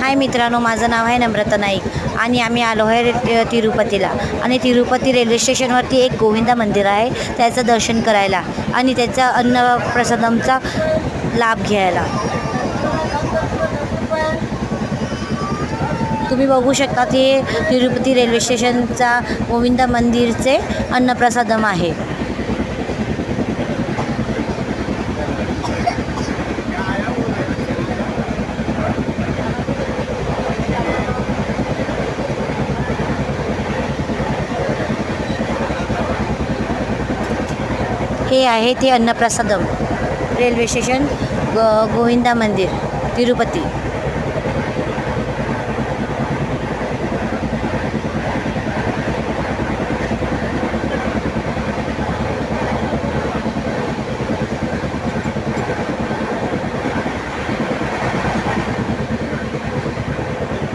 हाय मित्रांनो, माझं नाव आहे नम्रता नाईक आणि आम्ही आलो आहे तिरुपतीला. आणि तिरुपती रेल्वे स्टेशनवरती एक गोविंदा मंदिर आहे, त्याचं दर्शन करायला आणि त्याचा अन्नप्रसादमचा लाभ घ्यायला. तुम्ही बघू शकता, ते तिरुपती रेल्वे स्टेशनचा गोविंदा मंदिरचे अन्नप्रसादम आहे. हे आहे ते अन्नप्रसादम रेल्वे स्टेशन गोविंदा मंदिर तिरुपती.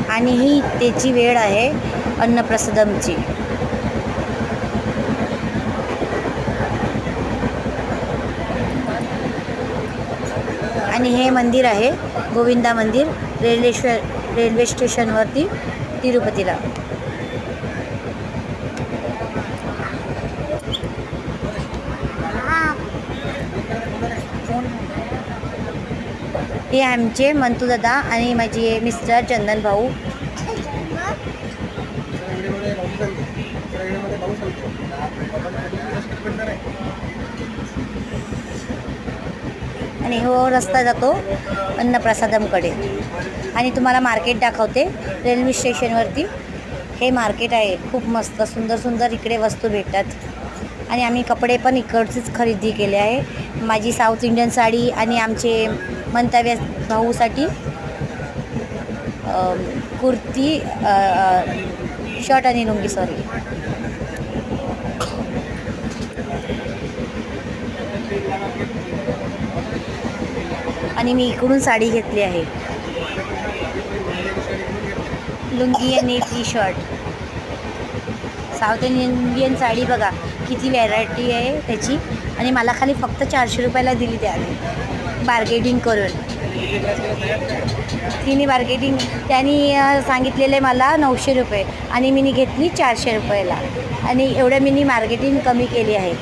आणि ही त्याची वेळ आहे अन्नप्रसादमची. आणि हे मंदिर आहे गोविंदा मंदिर रेल्वे स्टेशनवरती तिरुपतीला. हे आमचे मंतू दादा आणि माझे मिस्टर चंदन भाऊ. आणि हो रस्ता जातो अन्नप्रसादमकडे. आणि तुम्हाला मार्केट दाखवते. रेल्वे स्टेशनवरती हे मार्केट आहे, खूप मस्त सुंदर सुंदर इकडे वस्तू भेटतात. आणि आम्ही कपडे पण इकडचेच खरेदी केले आहे. माझी साऊथ इंडियन साडी आणि आमचे मंतव्य भाऊसाठी कुर्ती, शर्ट आणि लुंगी, सॉरी. आणि मी इकडून साडी घेतली आहे, लुंगी आणि T shirt. South Indian sari बघा किती व्हॅरायटी आहे त्याची. आणि मला खाली फक्त 400 रुपयाला दिली त्याने बार्गेनिंग करून. त्यांनी सांगितलेले मला 900 रुपये आणि मी घेतली 400 रुपयाला. आणि एवढं मी मार्केटिंग कमी केली आहे.